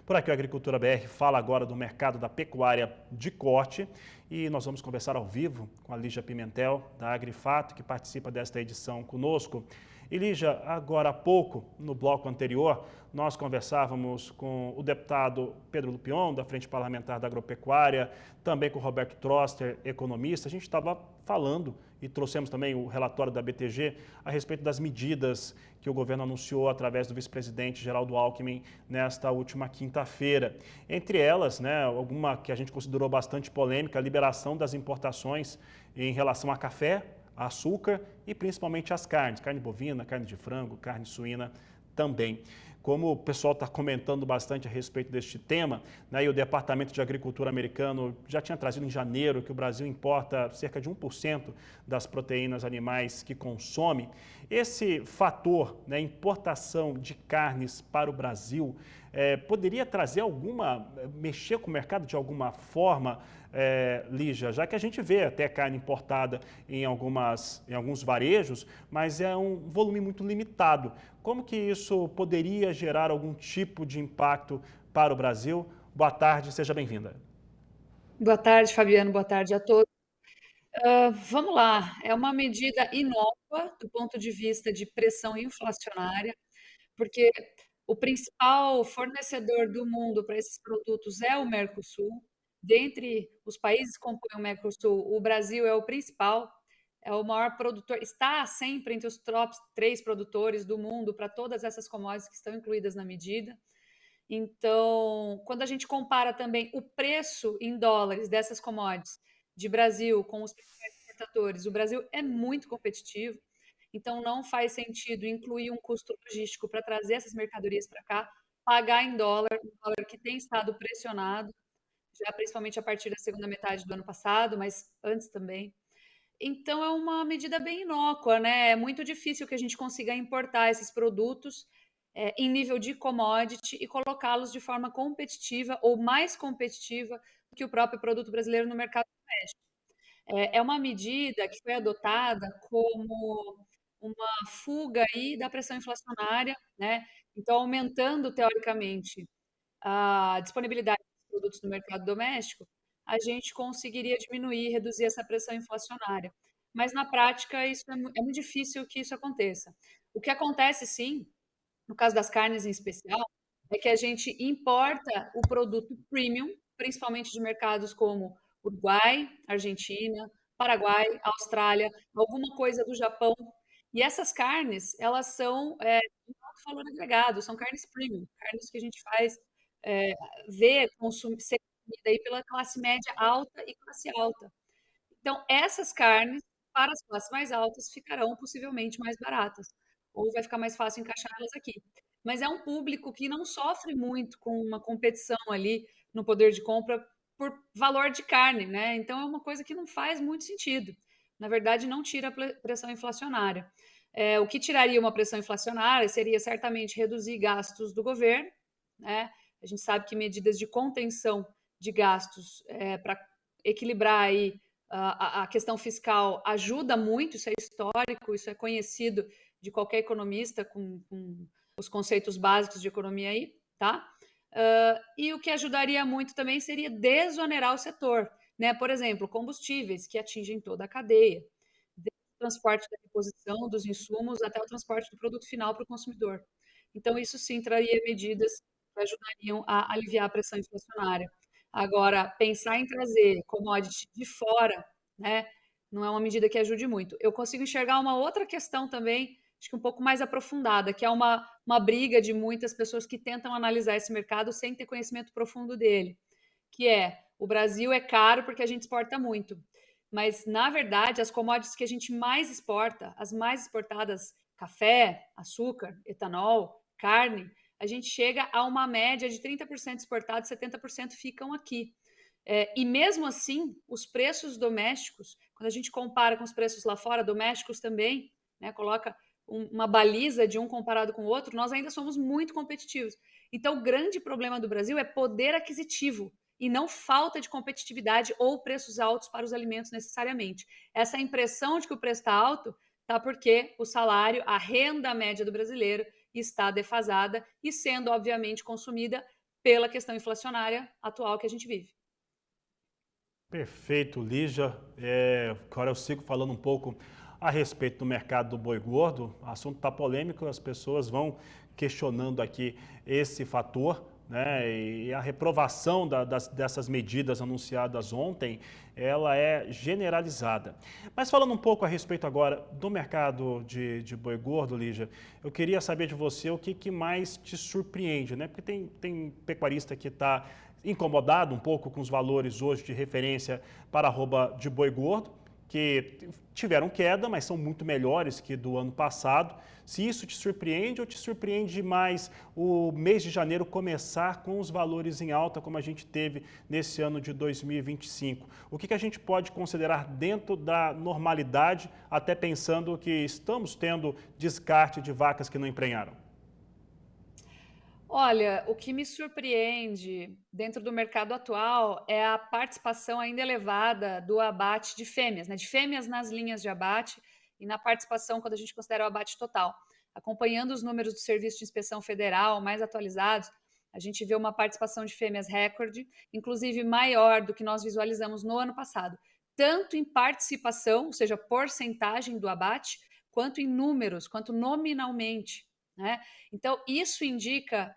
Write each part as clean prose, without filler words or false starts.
Por aqui, o Agricultura BR fala agora do mercado da pecuária de corte e nós vamos conversar ao vivo com a Lígia Pimentel, da Agrifato, que participa desta edição conosco. E Lígia, agora há pouco, no bloco anterior, nós conversávamos com o deputado Pedro Lupion, da Frente Parlamentar da Agropecuária, também com o Roberto Troster, economista. A gente estava falando e trouxemos também o relatório da BTG a respeito das medidas que o governo anunciou através do vice-presidente Geraldo Alckmin nesta última quinta-feira. Entre elas, alguma que a gente considerou bastante polêmica, a liberação das importações em relação a café, a açúcar e principalmente as carnes, carne bovina, carne de frango, carne suína também. Como o pessoal está comentando bastante a respeito deste tema, e o Departamento de Agricultura americano já tinha trazido em janeiro que o Brasil importa cerca de 1% das proteínas animais que consome. Esse fator, importação de carnes para o Brasil, poderia trazer mexer com o mercado de alguma forma, Lígia, já que a gente vê até carne importada em alguns varejos, mas é um volume muito limitado. Como que isso poderia gerar algum tipo de impacto para o Brasil? Boa tarde, seja bem-vinda. Boa tarde, Fabiano. Boa tarde a todos. Vamos lá. É uma medida inócua do ponto de vista de pressão inflacionária, porque o principal fornecedor do mundo para esses produtos é o Mercosul. Dentre os países que compõem o Mercosul, o Brasil é o principal, é o maior produtor, está sempre entre os top 3 produtores do mundo para todas essas commodities que estão incluídas na medida. Então, quando a gente compara também o preço em dólares dessas commodities de Brasil com os principais exportadores, o Brasil é muito competitivo, então não faz sentido incluir um custo logístico para trazer essas mercadorias para cá, pagar em dólar, um dólar que tem estado pressionado, já principalmente a partir da segunda metade do ano passado, mas antes também. Então é uma medida bem inócua, né? É muito difícil que a gente consiga importar esses produtos em nível de commodity e colocá-los de forma competitiva ou mais competitiva do que o próprio produto brasileiro no mercado doméstico. É uma medida que foi adotada como uma fuga aí da pressão inflacionária, né? Então, aumentando teoricamente a disponibilidade de produtos no mercado doméstico, a gente conseguiria diminuir, reduzir essa pressão inflacionária. Mas na prática isso é muito difícil que isso aconteça. O que acontece sim, no caso das carnes em especial, é que a gente importa o produto premium, principalmente de mercados como Uruguai, Argentina, Paraguai, Austrália, alguma coisa do Japão. E essas carnes, elas são de alto valor agregado, são carnes premium, carnes que a gente faz é, ver ser consumida aí pela classe média alta e classe alta. Então, essas carnes, para as classes mais altas, ficarão possivelmente mais baratas, ou vai ficar mais fácil encaixar elas aqui. Mas é um público que não sofre muito com uma competição ali no poder de compra por valor de carne, né? Então é uma coisa que não faz muito sentido. Na verdade, não tira a pressão inflacionária. O que tiraria uma pressão inflacionária seria certamente reduzir gastos do governo, né? A gente sabe que medidas de contenção de gastos para equilibrar aí a questão fiscal ajuda muito, isso é histórico, isso é conhecido de qualquer economista com os conceitos básicos de economia aí, tá? E o que ajudaria muito também seria desonerar o setor, né? Por exemplo, combustíveis que atingem toda a cadeia, desde o transporte da reposição dos insumos até o transporte do produto final para o consumidor. Então, isso sim traria medidas que ajudariam a aliviar a pressão inflacionária. Agora, pensar em trazer commodity de fora, né, não é uma medida que ajude muito. Eu consigo enxergar uma outra questão também, acho que um pouco mais aprofundada, que é uma briga de muitas pessoas que tentam analisar esse mercado sem ter conhecimento profundo dele, que é o Brasil é caro porque a gente exporta muito. Mas, na verdade, as commodities que a gente mais exporta, as mais exportadas, café, açúcar, etanol, carne, a gente chega a uma média de 30% exportado e 70% ficam aqui. E mesmo assim, os preços domésticos, quando a gente compara com os preços lá fora, domésticos também, né, coloca uma baliza de um comparado com o outro, nós ainda somos muito competitivos. Então, o grande problema do Brasil é poder aquisitivo e não falta de competitividade ou preços altos para os alimentos necessariamente. Essa impressão de que o preço está alto está porque o salário, a renda média do brasileiro está defasada e sendo, obviamente, consumida pela questão inflacionária atual que a gente vive. Perfeito, Lígia. Agora eu sigo falando um pouco a respeito do mercado do boi gordo. O assunto está polêmico, as pessoas vão questionando aqui esse fator, né? E a reprovação dessas medidas anunciadas ontem, ela é generalizada. Mas falando um pouco a respeito agora do mercado de boi gordo, Lígia, eu queria saber de você o que mais te surpreende, né? Porque tem pecuarista que está incomodado um pouco com os valores hoje de referência para arroba de boi gordo, que tiveram queda, mas são muito melhores que do ano passado. Se isso te surpreende ou te surpreende mais o mês de janeiro começar com os valores em alta, como a gente teve nesse ano de 2025? O que a gente pode considerar dentro da normalidade, até pensando que estamos tendo descarte de vacas que não emprenharam? Olha, o que me surpreende dentro do mercado atual é a participação ainda elevada do abate de fêmeas, né? De fêmeas nas linhas de abate e na participação quando a gente considera o abate total. Acompanhando os números do Serviço de Inspeção Federal mais atualizados, a gente vê uma participação de fêmeas recorde, inclusive maior do que nós visualizamos no ano passado, tanto em participação, ou seja, porcentagem do abate, quanto em números, quanto nominalmente, né? Então, isso indica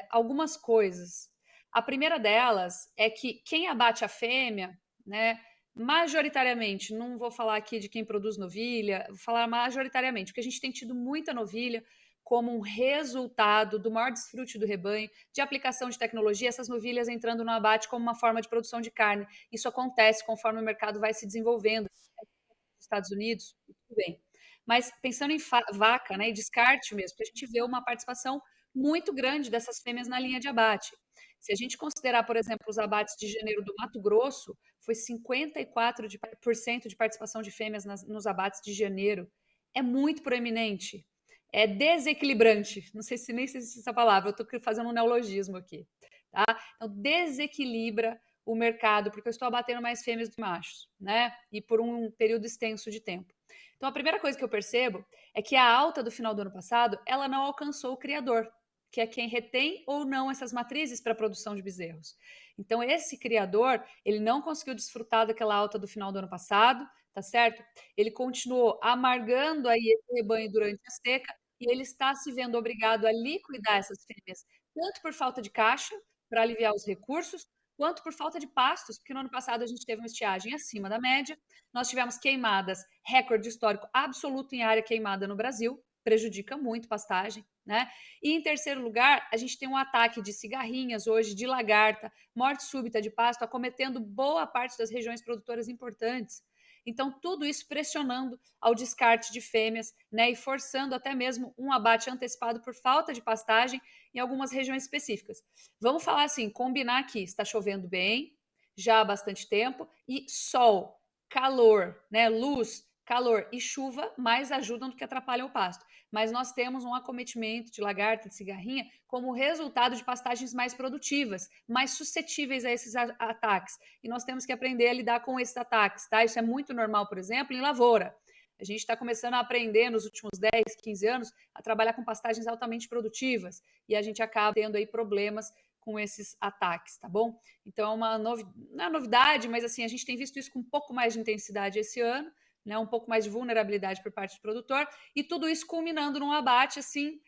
algumas coisas. A primeira delas é que quem abate a fêmea, né, majoritariamente, não vou falar aqui de quem produz novilha, vou falar majoritariamente, porque a gente tem tido muita novilha como um resultado do maior desfrute do rebanho, de aplicação de tecnologia, essas novilhas entrando no abate como uma forma de produção de carne. Isso acontece conforme o mercado vai se desenvolvendo. Nos Estados Unidos, tudo bem. Mas pensando em vaca, né, e descarte mesmo, porque a gente vê uma participação muito grande dessas fêmeas na linha de abate. Se a gente considerar, por exemplo, os abates de janeiro do Mato Grosso, foi 54% de participação de fêmeas nos abates de janeiro. É muito proeminente. É desequilibrante. Não sei se nem sei se essa palavra, eu estou fazendo um neologismo aqui. Tá? Então, desequilibra o mercado, porque eu estou abatendo mais fêmeas do que machos, né? E por um período extenso de tempo. Então, a primeira coisa que eu percebo é que a alta do final do ano passado, ela não alcançou o criador, que é quem retém ou não essas matrizes para a produção de bezerros. Então, esse criador, ele não conseguiu desfrutar daquela alta do final do ano passado, tá certo? Ele continuou amargando aí esse rebanho durante a seca e ele está se vendo obrigado a liquidar essas fêmeas, tanto por falta de caixa, para aliviar os recursos, quanto por falta de pastos, porque no ano passado a gente teve uma estiagem acima da média, nós tivemos queimadas, recorde histórico absoluto em área queimada no Brasil, prejudica muito pastagem, né? E em terceiro lugar, a gente tem um ataque de cigarrinhas hoje, de lagarta, morte súbita de pasto, acometendo boa parte das regiões produtoras importantes. Então, tudo isso pressionando ao descarte de fêmeas, né, e forçando até mesmo um abate antecipado por falta de pastagem em algumas regiões específicas. Vamos falar assim, combinar aqui, está chovendo bem, já há bastante tempo, e sol, calor, né, luz, calor e chuva mais ajudam do que atrapalham o pasto. Mas nós temos um acometimento de lagarta, de cigarrinha, como resultado de pastagens mais produtivas, mais suscetíveis a esses ataques. E nós temos que aprender a lidar com esses ataques, tá? Isso é muito normal, por exemplo, em lavoura. A gente está começando a aprender nos últimos 10, 15 anos a trabalhar com pastagens altamente produtivas e a gente acaba tendo aí problemas com esses ataques, tá bom? Então, não é novidade, mas assim, a gente tem visto isso com um pouco mais de intensidade esse ano, né? Um pouco mais de vulnerabilidade por parte do produtor, e tudo isso culminando num abate assim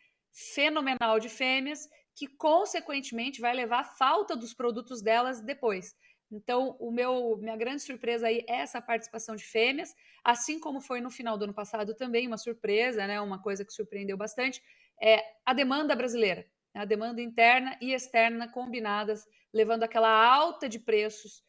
fenomenal de fêmeas, que consequentemente vai levar à falta dos produtos delas depois. Então, minha grande surpresa aí é essa participação de fêmeas, assim como foi no final do ano passado também uma surpresa, né? Uma coisa que surpreendeu bastante, é a demanda brasileira, a demanda interna e externa combinadas, levando aquela alta de preços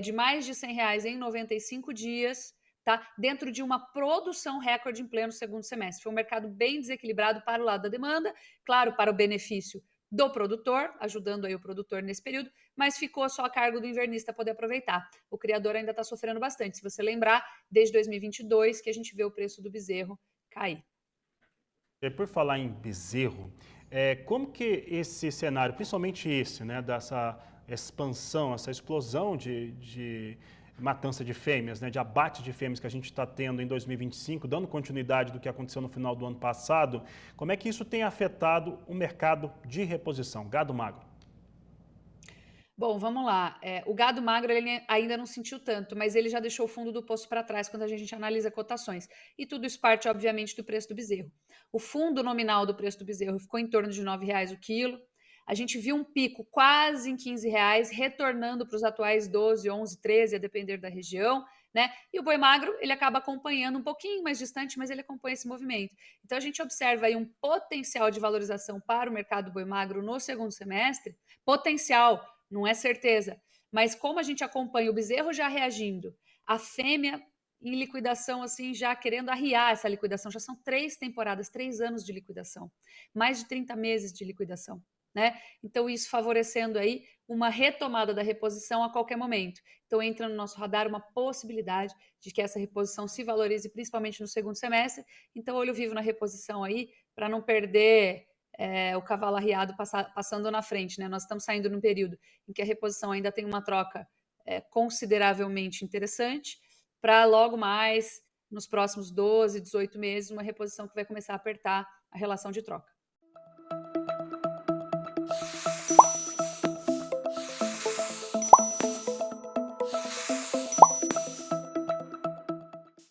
de mais de R$ 100 em 95 dias, tá? Dentro de uma produção recorde em pleno segundo semestre. Foi um mercado bem desequilibrado para o lado da demanda, claro, para o benefício do produtor, ajudando aí o produtor nesse período, mas ficou só a cargo do invernista poder aproveitar. O criador ainda está sofrendo bastante. Se você lembrar, desde 2022 que a gente vê o preço do bezerro cair. Por falar em bezerro, como que esse cenário, principalmente esse, né, dessa expansão, essa explosão de matança de fêmeas, né, de abate de fêmeas que a gente está tendo em 2025, dando continuidade do que aconteceu no final do ano passado, como é que isso tem afetado o mercado de reposição, gado magro? Bom, vamos lá. O gado magro ele ainda não sentiu tanto, mas ele já deixou o fundo do poço para trás quando a gente analisa cotações. E tudo isso parte, obviamente, do preço do bezerro. O fundo nominal do preço do bezerro ficou em torno de R$ 9 o quilo. A gente viu um pico quase em R$ 15, retornando para os atuais 12, 11, 13, a depender da região, né? E o boi magro, ele acaba acompanhando um pouquinho mais distante, mas ele acompanha esse movimento. Então a gente observa aí um potencial de valorização para o mercado do boi magro no segundo semestre, potencial, não é certeza. Mas como a gente acompanha o bezerro já reagindo, a fêmea em liquidação, assim, já querendo arriar essa liquidação, já são 3 temporadas, 3 anos de liquidação, mais de 30 meses de liquidação, né? Então, isso favorecendo aí uma retomada da reposição a qualquer momento. Então, entra no nosso radar uma possibilidade de que essa reposição se valorize, principalmente no segundo semestre. Então, olho vivo na reposição aí, para não perder o cavalo arriado passando na frente, né? Nós estamos saindo num período em que a reposição ainda tem uma troca consideravelmente interessante, para logo mais, nos próximos 12, 18 meses, uma reposição que vai começar a apertar a relação de troca.